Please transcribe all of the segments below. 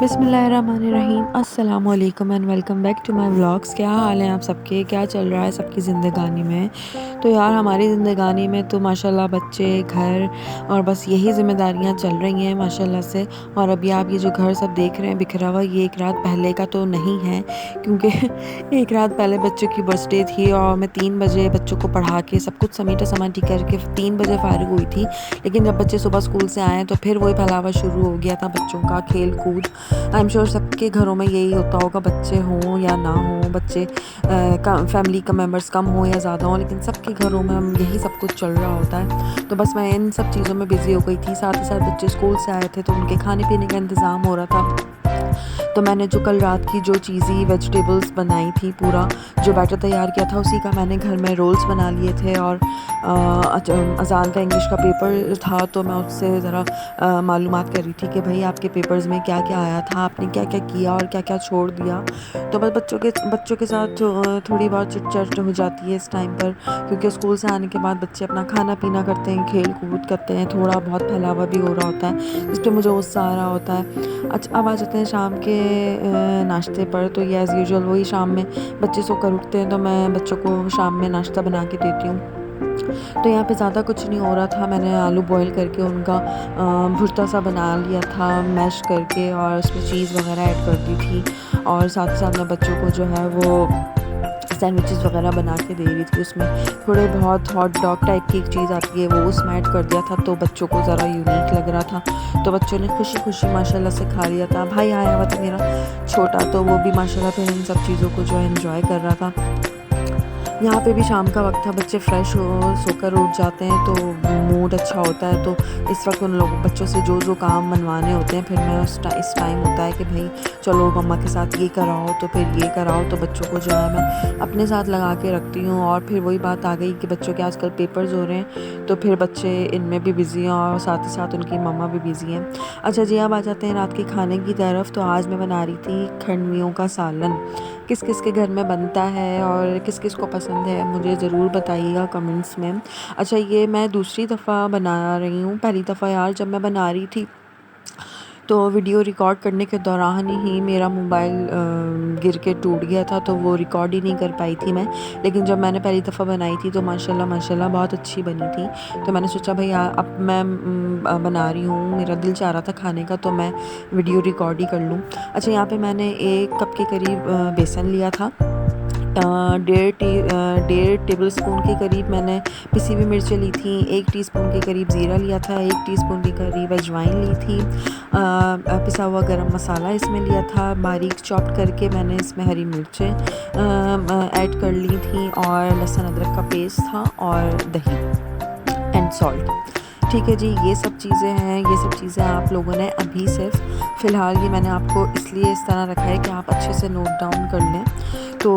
बिस्मिल्लाहिर्रहमानिर्रहीम अस्सलामुअलैकुम and welcome back to my vlogs. क्या हाल है आप सबके, क्या चल रहा है सबकी ज़िंदगानी में। तो यार हमारी ज़िंदगानी में तो माशाल्लाह बच्चे, घर और बस यही ज़िम्मेदारियां चल रही हैं माशाल्लाह से। और अभी आप ये जो घर सब देख रहे हैं बिखरा हुआ, ये एक रात पहले का तो नहीं है, क्योंकि एक रात पहले बच्चों की बर्थडे थी और मैं 3 बजे बच्चों को पढ़ा के सब कुछ समेटा समाटी करके 3 बजे फ़ारिग हुई थी। लेकिन जब बच्चे सुबह स्कूल से आए तो फिर वही फैलावा शुरू हो गया था बच्चों का खेल कूद। आई एम श्योर सबके घरों में यही होता होगा, बच्चे हों या ना हों, बच्चे फैमिली का मेंबर्स कम हो या ज़्यादा हो, लेकिन सबके घरों में यही सब कुछ चल रहा होता है। तो बस मैं इन सब चीज़ों में बिज़ी हो गई थी। साथ ही साथ बच्चे स्कूल से आए थे तो उनके खाने पीने का इंतज़ाम हो रहा था। तो मैंने जो कल रात की जो चीज़ी वेजिटेबल्स बनाई थी, पूरा जो बैटर तैयार किया था उसी का मैंने घर में रोल्स बना लिए थे। और अज़ान का इंग्लिश का पेपर था तो मैं उससे ज़रा मालूमात कर रही थी कि भाई आपके पेपर्स में क्या क्या आया था, आपने क्या क्या किया और क्या क्या छोड़ दिया। तो बस बच्चों के साथ थोड़ी बहुत चिट चैट हो जाती है इस टाइम पर, क्योंकि स्कूल से आने के बाद बच्चे अपना खाना पीना करते हैं, खेल कूद करते हैं, थोड़ा बहुत फैलावा भी हो रहा होता है, इस पर मुझे गुस्सा आ रहा होता है। अच्छा, अब आ जाते हैं शाम के नाश्ते पर। तो ये एज़ यूजुअल वही, शाम में बच्चे सोकर उठते हैं तो मैं बच्चों को शाम में नाश्ता बना के देती हूँ। तो यहाँ पे ज़्यादा कुछ नहीं हो रहा था, मैंने आलू बॉईल करके उनका भुर्ता सा बना लिया था मैश करके, और उसमें चीज़ वगैरह ऐड कर दी थी। और साथ ही साथ मैं बच्चों को जो है वो सैंडविचेस वगैरह बना के दे रही थी। उसमें थोड़े बहुत हॉट डॉग टाइप की एक चीज़ आती है वो उसमें ऐड कर दिया था, तो बच्चों को ज़रा यूनिक लग रहा था। तो बच्चों ने खुशी खुशी माशाल्लाह से खा लिया था। भाई आया हुआ था मेरा छोटा, तो वो भी माशाल्लाह फिर इन सब चीज़ों को जो है एंजॉय कर रहा था। यहाँ पे भी शाम का वक्त था, बच्चे फ्रेश हो सोकर उठ जाते हैं तो मूड अच्छा होता है। तो इस वक्त उन लोगों बच्चों से जो जो काम मनवाने होते हैं, फिर मैं इस टाइम होता है कि भाई चलो मम्मा के साथ ये कराओ तो फिर ये कराओ। तो बच्चों को जो है मैं अपने साथ लगा के रखती हूँ। और फिर वही बात आ गई कि बच्चों के आजकल पेपर्स हो रहे हैं, तो फिर बच्चे इनमें भी बिज़ी हैं और साथ ही साथ उनकी मम्मा भी बिज़ी हैं। अच्छा जी, अब आ जाते हैं रात के खाने की तरफ। तो आज मैं बना रही थी खंडवियों का सालन। किस किस के घर में बनता है और किस किस को पसंद है मुझे ज़रूर बताइएगा कमेंट्स में। अच्छा, ये मैं दूसरी दफ़ा बना रही हूँ। पहली दफ़ा यार जब मैं बना रही थी तो वीडियो रिकॉर्ड करने के दौरान ही मेरा मोबाइल गिर के टूट गया था, तो वो रिकॉर्ड ही नहीं कर पाई थी मैं। लेकिन जब मैंने पहली दफ़ा बनाई थी तो माशाल्लाह माशाल्लाह बहुत अच्छी बनी थी। तो मैंने सोचा भाई अब मैं बना रही हूँ, मेरा दिल चाह रहा था खाने का, तो मैं वीडियो रिकॉर्ड ही कर लूँ। अच्छा, यहाँ पे मैंने 1 कप के करीब बेसन लिया था। 1.5 टेबल स्पून के करीब मैंने पिसी हुई मिर्चें ली थी। 1 टीस्पून के करीब ज़ीरा लिया था। 1 टीस्पून के करीब अजवाइन ली थी। पिसा हुआ गरम मसाला इसमें लिया था। बारीक चॉप करके मैंने इसमें हरी मिर्चें ऐड कर ली थी, और लहसुन अदरक का पेस्ट था, और दही एंड सॉल्ट। ठीक है जी, ये सब चीज़ें हैं। ये सब चीज़ें आप लोगों ने अभी सिर्फ फ़िलहाल ये मैंने आपको इसलिए इस तरह रखा है कि आप अच्छे से नोट डाउन कर लें। तो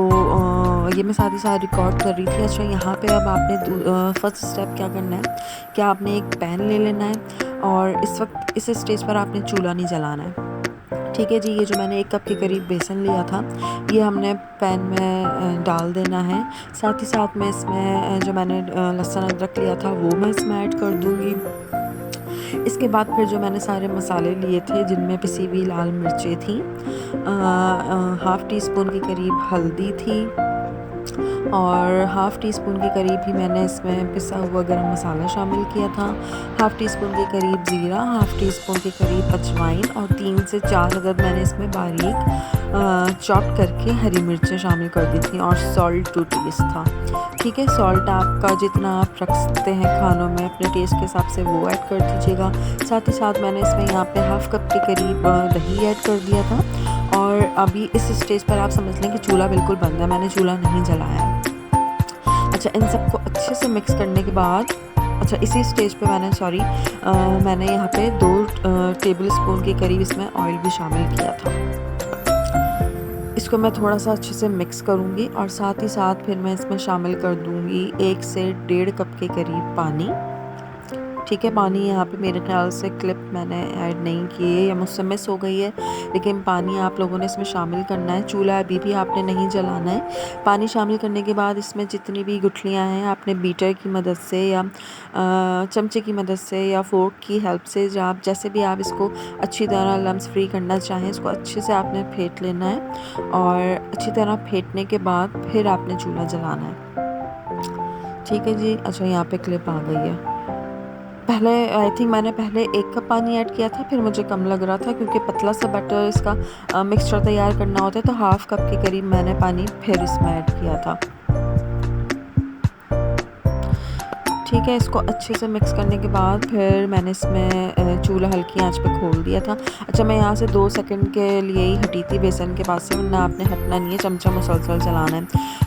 ये मैं साथ ही साथ रिकॉर्ड कर रही थी। अच्छा, यहाँ पे अब आपने फर्स्ट स्टेप क्या करना है कि आपने एक पैन ले लेना है, और इस वक्त इस स्टेज पर आपने चूल्हा नहीं जलाना है। ठीक है जी, ये जो मैंने 1 कप के करीब बेसन लिया था ये हमने पैन में डाल देना है। साथ ही साथ में इसमें जो मैंने लहसुन अदरक लिया था वो मैं इसमें ऐड कर दूँगी। इसके बाद फिर जो मैंने सारे मसाले लिए थे जिनमें पिसी हुई लाल मिर्चें थी, 1/2 टीस्पून के करीब हल्दी थी, और 1/2 टीस्पून के करीब ही मैंने इसमें पिसा हुआ गरम मसाला शामिल किया था। 1/2 टीस्पून के करीब ज़ीरा, 1/2 टीस्पून के करीब अजवाइन, और 3 से 4 अदद मैंने इसमें बारीक चॉप करके हरी मिर्चें शामिल कर दी थी, और सॉल्ट टू टेस्ट था। ठीक है, सॉल्ट आपका जितना आप रख सकते हैं खानों में अपने टेस्ट के हिसाब से वो ऐड कर दीजिएगा। साथ ही साथ मैंने इसमें यहाँ पे 1/2 कप के करीब दही ऐड कर दिया था। और अभी इस स्टेज पर आप समझ लें कि चूल्हा बिल्कुल बंद है, मैंने चूल्हा नहीं जलाया है। अच्छा, इन सबको अच्छे से मिक्स करने के बाद, अच्छा इसी स्टेज पे मैंने यहाँ पे 2 टेबल स्पून के करीब इसमें ऑयल भी शामिल किया था। इसको मैं थोड़ा सा अच्छे से मिक्स करूँगी, और साथ ही साथ फिर मैं इसमें शामिल कर दूँगी 1 से 1.5 कप के करीब पानी। ठीक है। पानी यहाँ पे मेरे ख्याल से क्लिप मैंने ऐड नहीं की है या मुझसे मिस हो गई है, लेकिन पानी आप लोगों ने इसमें शामिल करना है। चूल्हा अभी भी आपने नहीं जलाना है। पानी शामिल करने के बाद इसमें जितनी भी गुठलियाँ हैं आपने बीटर की मदद से या चमचे की मदद से या फोर्क की हेल्प से, जैसे भी आप इसको अच्छी तरह लम्स फ्री करना चाहें, इसको अच्छे से आपने फेंट लेना है और अच्छी तरह फेंटने के बाद फिर आपने चूल्हा जलाना है। ठीक है जी। अच्छा, यहाँ पे क्लिप आ गई है। पहले आई थिंक मैंने पहले 1 कप पानी ऐड किया था, फिर मुझे कम लग रहा था क्योंकि पतला सा बैटर इसका मिक्सचर तैयार करना होता है, तो हाफ़ कप के करीब मैंने पानी फिर इसमें ऐड किया था। ठीक है। इसको अच्छे से मिक्स करने के बाद फिर मैंने इसमें चूल्हा हल्की आंच पे खोल दिया था। अच्छा, मैं यहाँ से 2 सेकंड के लिए ही हटी थी बेसन के पास से, वरना आपने हटना नहीं है, चमचा मुसलसल चलाना है।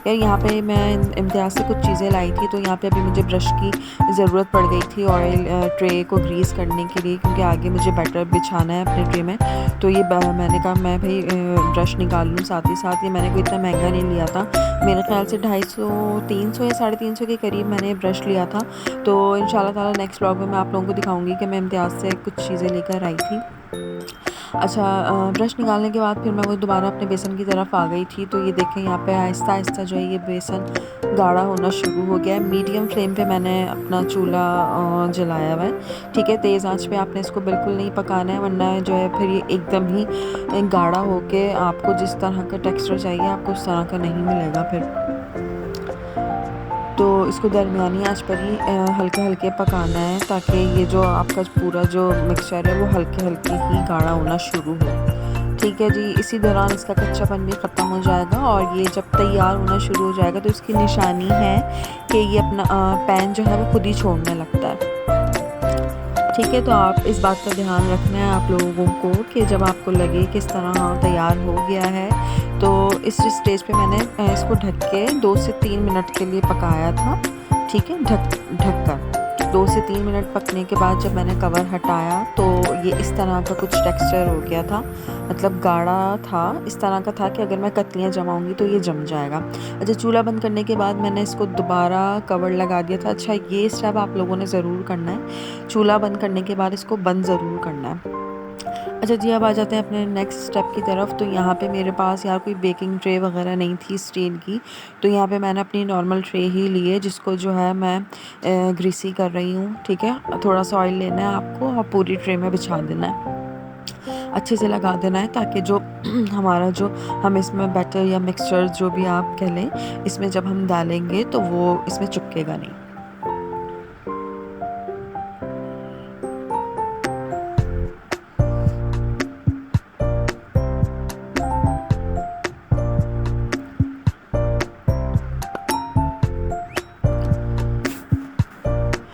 यार यहाँ पे मैं इम्तियाज़ से कुछ चीज़ें लाई थी, तो यहाँ पे अभी मुझे ब्रश की ज़रूरत पड़ गई थी ऑयल ट्रे को ग्रीस करने के लिए, क्योंकि आगे मुझे बैटर बिछाना है अपने ट्रे में। तो ये मैंने कहा मैं भाई ब्रश निकाल लूँ साथ ही साथ। ये मैंने कोई इतना महंगा नहीं लिया था, मेरे ख्याल से 250, 300 या 350 के करीब मैंने ब्रश लिया था। तो इंशाल्लाह ताला नेक्स्ट व्लॉग में मैं आप लोगों को दिखाऊंगी कि मैं इम्तियाज़ से कुछ चीज़ें लेकर आई थी। अच्छा, ब्रश निकालने के बाद फिर मैं वो दोबारा अपने बेसन की तरफ आ गई थी। तो ये देखें यहाँ पे आहिस्ता आहिस्ता जो है ये बेसन गाढ़ा होना शुरू हो गया है। मीडियम फ्लेम पे मैंने अपना चूल्हा जलाया हुआ है। ठीक है। तेज़ आंच पे आपने इसको बिल्कुल नहीं पकाना है, वरना जो है फिर ये एकदम ही गाढ़ा होके आपको जिस तरह का टेक्सचर चाहिए आपको उस तरह का नहीं मिलेगा फिर। तो इसको दरमियानी आंच पर ही हल्के हल्के पकाना है, ताकि ये जो आपका पूरा जो मिक्सचर है वो हल्के हल्के ही गाढ़ा होना शुरू हो। ठीक है जी। इसी दौरान इसका कच्चापन भी ख़त्म हो जाएगा और ये जब तैयार होना शुरू हो जाएगा तो इसकी निशानी है कि ये अपना पैन जो है वो खुद ही छोड़ने लगता है। ठीक है। तो आप इस बात का ध्यान रखना है आप लोगों को कि जब आपको लगे कि इस तरह तैयार हो गया है, तो इस स्टेज पे मैंने इसको ढक के 2 से 3 मिनट के लिए पकाया था। ठीक है। ढक कर 2 से 3 मिनट पकने के बाद जब मैंने कवर हटाया तो ये इस तरह का कुछ टेक्सचर हो गया था, मतलब गाढ़ा था, इस तरह का था कि अगर मैं कतलियाँ जमाऊंगी तो ये जम जाएगा। अच्छा, चूल्हा बंद करने के बाद मैंने इसको दोबारा कवर लगा दिया था। अच्छा, ये स्टेप आप लोगों ने ज़रूर करना है, चूल्हा बंद करने के बाद इसको बंद ज़रूर करना है। अच्छा जी, अब आ जाते हैं अपने नेक्स्ट स्टेप की तरफ। तो यहाँ पे मेरे पास यार कोई बेकिंग ट्रे वगैरह नहीं थी स्टील की, तो यहाँ पे मैंने अपनी नॉर्मल ट्रे ही ली है, जिसको जो है मैं ग्रीसी कर रही हूँ। ठीक है। थोड़ा सा ऑयल लेना है आपको और पूरी ट्रे में बिछा देना है, अच्छे से लगा देना है, ताकि जो हमारा जो हम इसमें बैटर या मिक्सचर जो भी आप कह लें, इसमें जब हम डालेंगे तो वो इसमें चिपकेगा नहीं।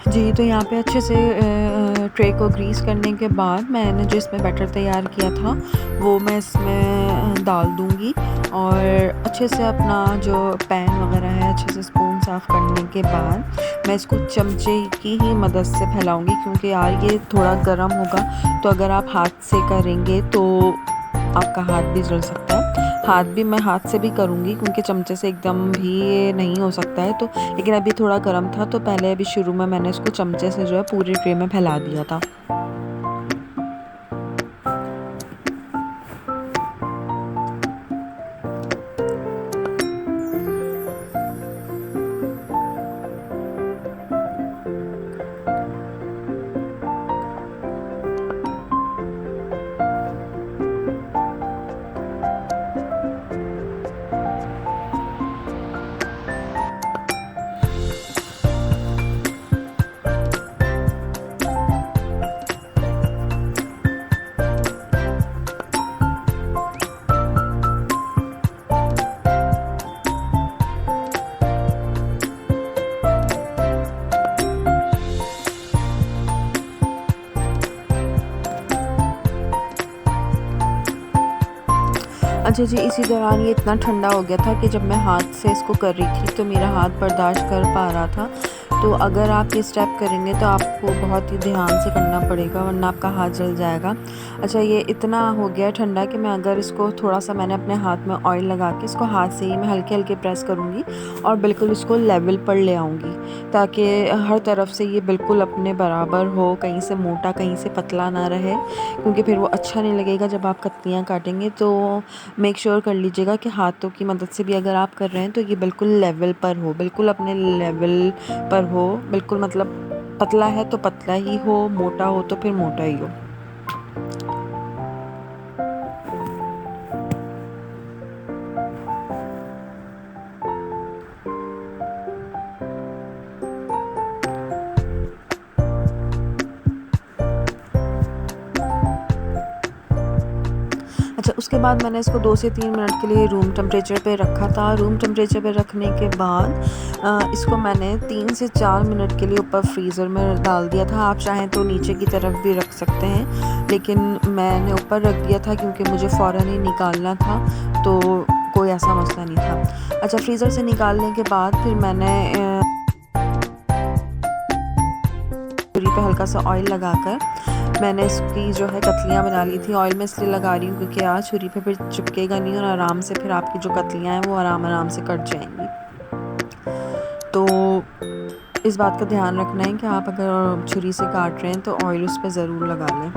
जी। तो यहाँ पे अच्छे से ट्रे को ग्रीस करने के बाद मैंने जो इसमें बैटर तैयार किया था वो मैं इसमें डाल दूँगी और अच्छे से अपना जो पैन वगैरह है अच्छे से स्पून साफ़ करने के बाद मैं इसको चमचे की ही मदद से फैलाऊँगी, क्योंकि यार ये थोड़ा गर्म होगा, तो अगर आप हाथ से करेंगे तो आपका हाथ भी जल सकता है। हाथ भी मैं हाथ से भी करूँगी क्योंकि चमचे से एकदम भी ये नहीं हो सकता है, तो लेकिन अभी थोड़ा गर्म था तो पहले अभी शुरू में मैंने इसको चमचे से जो है पूरी ट्रे में फैला दिया था। अच्छा जी, इसी दौरान ये इतना ठंडा हो गया था कि जब मैं हाथ से इसको कर रही थी तो मेरा हाथ बर्दाश्त कर पा रहा था, तो अगर आप ये स्टेप करेंगे तो आपको बहुत ही ध्यान से करना पड़ेगा, वरना आपका हाथ जल जाएगा। अच्छा, ये इतना हो गया ठंडा कि मैं अगर इसको थोड़ा सा मैंने अपने हाथ में ऑयल लगा के इसको हाथ से ही मैं हल्के हल्के प्रेस करूँगी और बिल्कुल इसको लेवल पर ले आऊँगी, ताकि हर तरफ से ये बिल्कुल अपने बराबर हो, कहीं से मोटा कहीं से पतला ना रहे, क्योंकि फिर वो अच्छा नहीं लगेगा जब आप कतलियाँ काटेंगे। तो मेक श्योर कर लीजिएगा कि हाथों की मदद से भी अगर आप कर रहे हैं तो ये बिल्कुल लेवल पर हो, बिल्कुल अपने लेवल पर हो, बिल्कुल मतलब पतला है तो पतला ही हो, मोटा हो तो फिर मोटा ही हो। अच्छा, उसके बाद मैंने इसको 2 से 3 मिनट के लिए रूम टेम्परेचर पे रखा था। रूम टेम्परेचर पे रखने के बाद इसको मैंने 3 से 4 मिनट के लिए ऊपर फ्रीज़र में डाल दिया था। आप चाहें तो नीचे की तरफ भी रख सकते हैं, लेकिन मैंने ऊपर रख दिया था क्योंकि मुझे फ़ौरन ही निकालना था, तो कोई ऐसा मसला नहीं था। अच्छा, फ्रीज़र से निकालने के बाद फिर मैंने छुरी पे हल्का सा ऑयल लगाकर मैंने इसकी जो है कतलियाँ बना ली थी। ऑयल में इसलिए लगा रही हूँ क्योंकि यार छुरी पे फिर चिपकेगा नहीं और आराम से फिर आपकी जो कतलियाँ हैं वो आराम से कट जाएंगी। तो इस बात का ध्यान रखना है कि आप अगर छुरी से काट रहे हैं तो ऑयल उस पर ज़रूर लगा लें।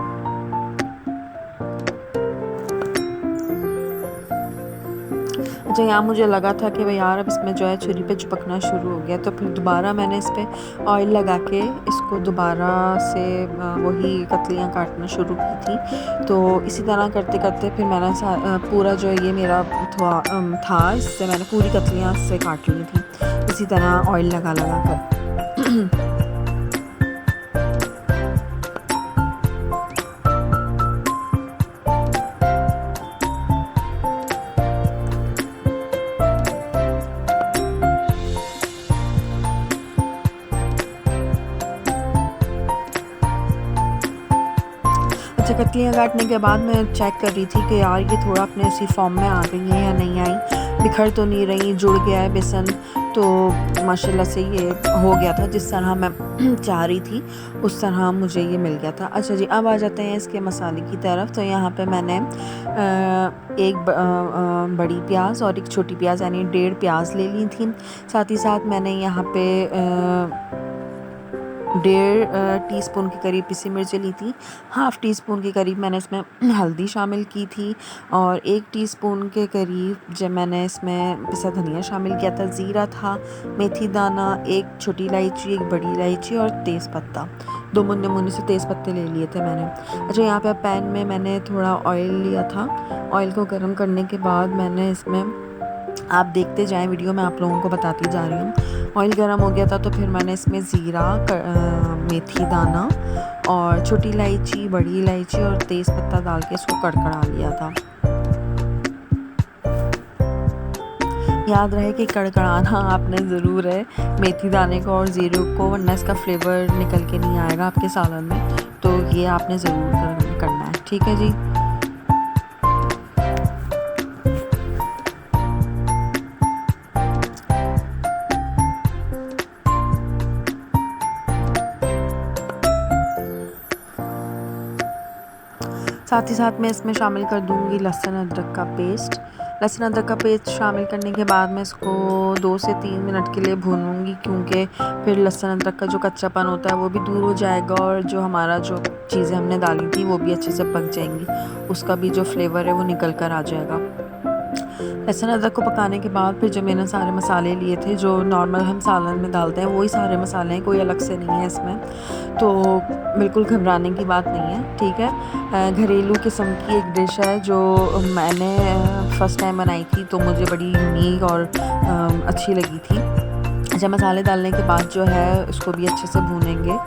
अच्छा, यहाँ मुझे लगा था कि भाई यार अब इसमें जो है छुरी पे चिपकना शुरू हो गया, तो फिर दोबारा मैंने इस पर ऑयल लगा के इसको दोबारा से वही कतलियाँ काटना शुरू की थी। तो इसी तरह करते करते फिर मैंने पूरा जो ये मेरा था इससे मैंने पूरी कतलियाँ इससे काट ली थी, इसी तरह ऑयल लगा लगा कर। अच्छा, कतलियाँ काटने के बाद मैं चेक कर रही थी कि यार ये थोड़ा अपने उसी फॉर्म में आ गई है या नहीं आई, बिखर तो नहीं रही, जुड़ गया है बेसन, तो माशाल्लाह से ये हो गया था जिस तरह मैं चाह रही थी, उस तरह मुझे ये मिल गया था। अच्छा जी, अब आ जाते हैं इसके मसाले की तरफ। तो यहाँ पे मैंने एक बड़ी प्याज और एक छोटी प्याज यानी 1.5 प्याज ले ली थी। साथ ही साथ मैंने यहाँ पे 1.5 टीस्पून के करीब पिसी मिर्चें ली थी। 1/2 टीस्पून के करीब मैंने इसमें हल्दी शामिल की थी और 1 टीस्पून के करीब जब मैंने इसमें पिसा धनिया शामिल किया था। ज़ीरा था, मेथी दाना, एक छोटी इलायची, एक बड़ी इलायची और तेज़पत्ता, 2 मुन्ने मुन्ने से तेज़पत्ते ले लिए थे मैंने। अच्छा, यहाँ पे पैन में मैंने थोड़ा ऑयल लिया था। ऑयल को गर्म करने के बाद मैंने इसमें, आप देखते जाएं वीडियो में आप लोगों को बताती जा रही हूँ। ऑयल गर्म हो गया था तो फिर मैंने इसमें ज़ीरा, मेथी दाना और छोटी इलायची, बड़ी इलायची और तेज़पत्ता डाल के इसको कड़कड़ा लिया था। याद रहे कि कड़कड़ाना आपने ज़रूर है मेथी दाने को और ज़ीरे को, वरना इसका फ्लेवर निकल के नहीं आएगा आपके सालन में, तो ये आपने ज़रूर करना है, ठीक है जी। साथ ही साथ मैं इसमें शामिल कर दूंगी लहसुन अदरक का पेस्ट। लहसुन अदरक का पेस्ट शामिल करने के बाद मैं इसको 2 से 3 मिनट के लिए भूनूंगी, क्योंकि फिर लहसुन अदरक का जो कच्चापन होता है वो भी दूर हो जाएगा और जो हमारा जो चीज़ें हमने डाली थी वो भी अच्छे से पक जाएंगी, उसका भी जो फ्लेवर है वो निकल कर आ जाएगा। लहसुन अदरक को पकाने के बाद फिर जो मैंने सारे मसाले लिए थे जो नॉर्मल हम सालन में डालते हैं वही सारे मसाले हैं, कोई अलग से नहीं है इसमें, तो बिल्कुल घबराने की बात नहीं है, ठीक है। घरेलू किस्म की एक डिश है जो मैंने फ़र्स्ट टाइम बनाई थी, तो मुझे बड़ी यूनिक और अच्छी लगी थी। अच्छा, मसाले डालने के बाद जो है उसको भी अच्छे से भूनेंगे।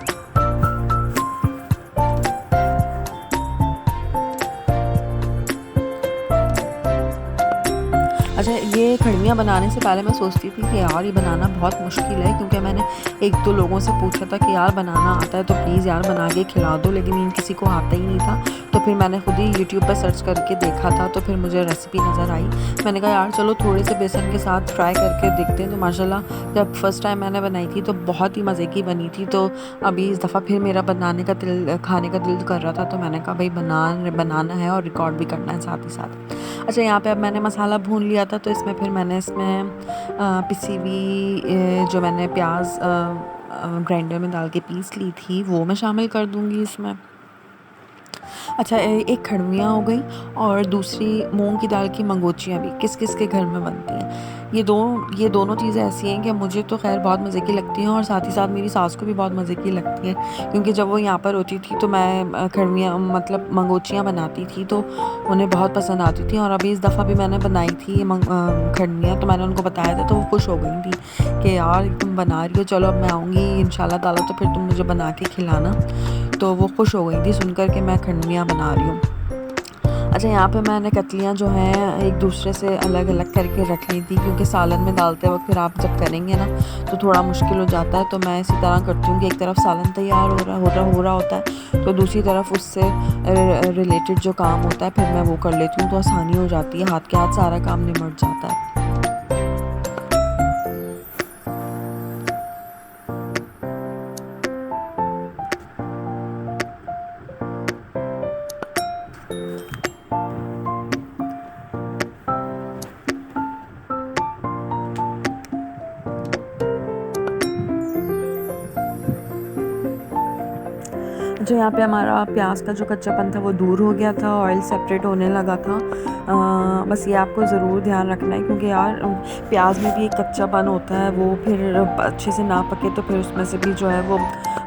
अच्छा, ये ये खड़मियाँ बनाने से पहले मैं सोचती थी कि यार ये बनाना बहुत मुश्किल है, क्योंकि मैंने एक दो लोगों से पूछा था कि यार बनाना आता है तो प्लीज़ यार बना के खिला दो, लेकिन इन किसी को आता ही नहीं था। तो फिर मैंने खुद ही यूट्यूब पर सर्च करके देखा था, तो फिर मुझे रेसिपी नज़र आई। मैंने कहा यार चलो थोड़े से बेसन के साथ ट्राई करके देखते हैं। तो माशाल्लाह जब फर्स्ट टाइम मैंने बनाई थी तो बहुत ही मज़े की बनी थी। तो अभी इस दफ़ा फिर मेरा बनाने का दिल, खाने का दिल कर रहा था, तो मैंने कहा भाई बनाना है और रिकॉर्ड भी करना है साथ ही साथ। अच्छा, यहाँ पे अब मैंने मसाला भून लिया था, तो इसमें फिर मैंने इसमें पिसी हुई जो मैंने प्याज ग्राइंडर में डाल के पीस ली थी वो मैं शामिल कर दूँगी इसमें। अच्छा, एक खड़मियाँ हो गई और दूसरी मूंग की दाल की मंगोचियाँ भी किस किस के घर में बनती हैं। ये दोनों चीज़ें ऐसी हैं कि मुझे तो खैर बहुत मज़े की लगती हैं, और साथ ही साथ मेरी सास को भी बहुत मज़े की लगती है, क्योंकि जब वो यहाँ पर होती थी तो मैं खड़मियाँ मतलब मंगोचियाँ बनाती थी तो उन्हें बहुत पसंद आती थी। और अभी इस दफ़ा भी मैंने बनाई थी खड़मियाँ, तो मैंने उनको बताया था तो वो खुश हो गई थी कि यार तुम बना रही हो, चलो अब मैं आऊँगी इंशाल्लाह ताला तो फिर तुम मुझे बना के खिलाना। तो वो खुश हो गई थी सुनकर के मैं खंडमियाँ बना रही हूँ। अच्छा, यहाँ पे मैंने कतलियाँ जो हैं एक दूसरे से अलग अलग करके रख ली थी, क्योंकि सालन में डालते वक्त फिर आप जब करेंगे ना तो थोड़ा मुश्किल हो जाता है। तो मैं इसी तरह करती हूँ कि एक तरफ सालन तैयार हो रहा होता है, तो दूसरी तरफ उससे रिलेटेड जो काम होता है फिर मैं वो कर लेती हूँ, तो आसानी हो जाती है, हाथ के हाथ सारा काम निमट जाता है। जो यहाँ पे हमारा प्याज का जो कच्चापन था वो दूर हो गया था, ऑयल सेपरेट होने लगा था। बस ये आपको ज़रूर ध्यान रखना है, क्योंकि यार प्याज में भी एक कच्चापन होता है, वो फिर अच्छे से ना पके तो फिर उसमें से भी जो है वो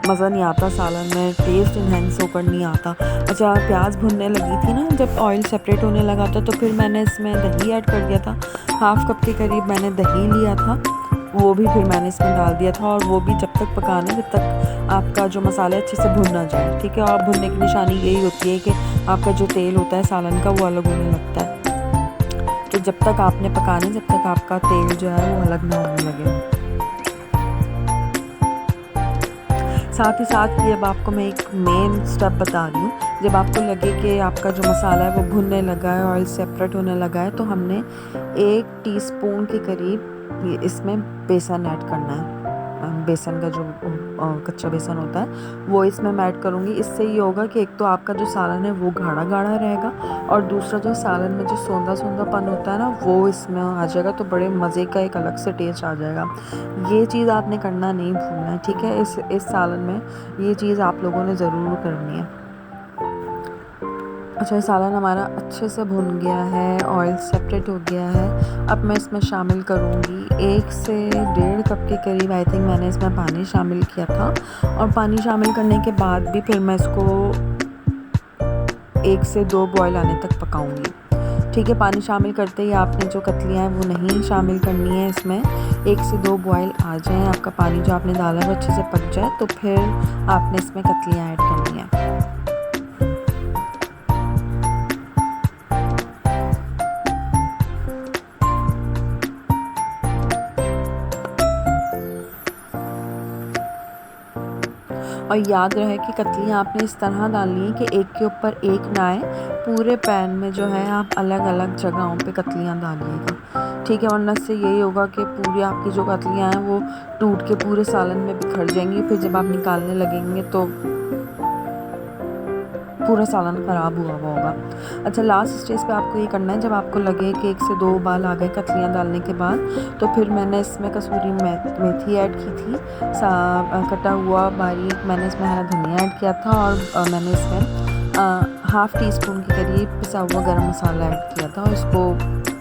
मज़ा नहीं आता, सालन में टेस्ट इन्हेंस होकर नहीं आता। अच्छा, प्याज भुनने लगी थी ना, जब ऑयल सेपरेट होने लगा था तो फिर मैंने इसमें दही ऐड कर दिया था। हाफ़ कप के करीब मैंने दही लिया था, वो भी फिर मैंने इसमें डाल दिया था, और वो भी जब तक पकाना जब तक आपका जो मसाला अच्छे से भुन ना जाए। ठीक है, और भुनने की निशानी यही होती है कि आपका जो तेल होता है सालन का वो अलग होने लगता है। तो जब तक आपने पकाना जब तक आपका तेल जो है वो अलग ना होने लगे। साथ ही साथ ये अब आपको मैं एक मेन स्टेप बता रही हूँ। जब आपको लगे कि आपका जो मसाला है वो भुनने लगा है, ऑयल सेपरेट होने लगा है, तो हमने 1 टीस्पून के करीब इसमें बेसन ऐड करना है। बेसन का जो कच्चा बेसन होता है वो इसमें मैं ऐड करूँगी। इससे ये होगा कि एक तो आपका जो सालन है वो गाढ़ा गाढ़ा रहेगा, और दूसरा जो सालन में जो सौंधा सौंधापन होता है ना वो इसमें आ जाएगा, तो बड़े मज़े का एक अलग से टेस्ट आ जाएगा। ये चीज़ आपने करना नहीं भूलना है, ठीक है। इस सालन में ये चीज़ आप लोगों ने ज़रूर करनी है। अच्छा, ये सालन हमारा अच्छे से भुन गया है, ऑयल सेपरेट हो गया है। अब मैं इसमें शामिल करूँगी 1 से 1.5 कप के करीब आई थिंक मैंने इसमें पानी शामिल किया था, और पानी शामिल करने के बाद भी फिर मैं इसको 1 से 2 बॉयल आने तक पकाऊँगी। ठीक है, पानी शामिल करते ही आपने जो कतलियाँ हैं वो नहीं शामिल करनी है इसमें। 1 से 2 बॉयल आ जाएँ, आपका पानी जो आपने डाला है वो अच्छे से पक जाए, तो फिर आपने इसमें कतलियाँ ऐड करनी है। और याद रहे कि कतलियाँ आपने इस तरह डालनी है कि एक के ऊपर एक ना आए, पूरे पैन में जो है आप अलग अलग जगहों पे कतलियाँ डालिएगा। ठीक है, वरना इससे यही होगा कि पूरी आपकी जो कतलियाँ हैं वो टूट के पूरे सालन में बिखर जाएंगी, फिर जब आप निकालने लगेंगे तो पूरा सालन ख़राब हुआ होगा। अच्छा, लास्ट स्टेज पे आपको ये करना है, जब आपको लगे कि 1 से 2 उबाल आ गए कतलियाँ डालने के बाद, तो फिर मैंने इसमें कसूरी मेथी ऐड की थी, कटा हुआ बारीक मैंने इसमें हरा धनिया ऐड किया था, और मैंने इसमें हाफ़ टी स्पून के करीब पिसा हुआ गरम मसाला ऐड किया था, और इसको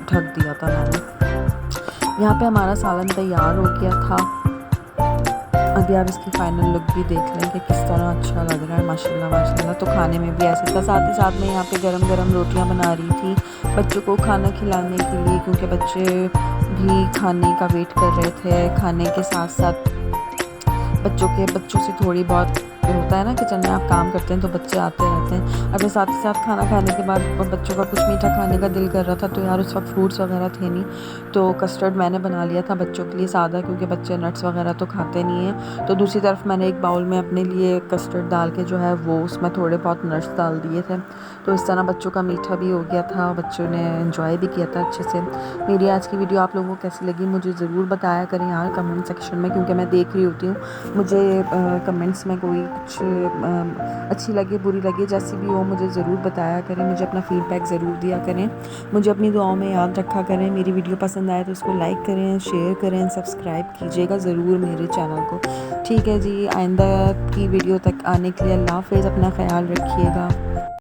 ढक दिया था मैंने। यहाँ पे हमारा सालन तैयार हो गया था। अभी आप इसकी फ़ाइनल लुक भी देख लें कि किस तरह अच्छा लग रहा है, माशाल्लाह माशाल्लाह। तो खाने में भी ऐसे था, साथ ही साथ मैं यहाँ पे गरम गरम रोटियाँ बना रही थी बच्चों को खाना खिलाने के लिए, क्योंकि बच्चे भी खाने का वेट कर रहे थे। खाने के साथ साथ बच्चों से थोड़ी बहुत होता है ना किचन में आप काम करते हैं तो बच्चे आते रहते हैं। अब साथ ही साथ खाना खाने के बाद बच्चों का कुछ मीठा खाने का दिल कर रहा था, तो यार उस वक्त फ्रूट्स वगैरह थे नहीं, तो कस्टर्ड मैंने बना लिया था बच्चों के लिए सादा, क्योंकि बच्चे नट्स वगैरह तो खाते नहीं हैं। तो दूसरी तरफ मैंने एक बाउल में अपने लिए कस्टर्ड डाल के जो है वो उसमें थोड़े बहुत नट्स डाल दिए थे, तो इस तरह बच्चों का मीठा भी हो गया था, बच्चों ने एंजॉय भी किया था अच्छे से। मेरी आज की वीडियो आप लोगों को कैसी लगी मुझे ज़रूर बताया करें यार कमेंट सेक्शन में, क्योंकि मैं देख रही होती हूँ, मुझे कमेंट्स में कोई कुछ अच्छी लगे बुरी लगे जैसी भी हो मुझे ज़रूर बताया करें, मुझे अपना फीडबैक ज़रूर दिया करें, मुझे अपनी दुआओं में याद रखा करें। मेरी वीडियो पसंद आए तो उसको लाइक करें, शेयर करें, सब्सक्राइब कीजिएगा ज़रूर मेरे चैनल को। ठीक है जी, आइंदा की वीडियो तक आने के लिए अल्लाह हाफ़िज़, अपना ख्याल रखिएगा।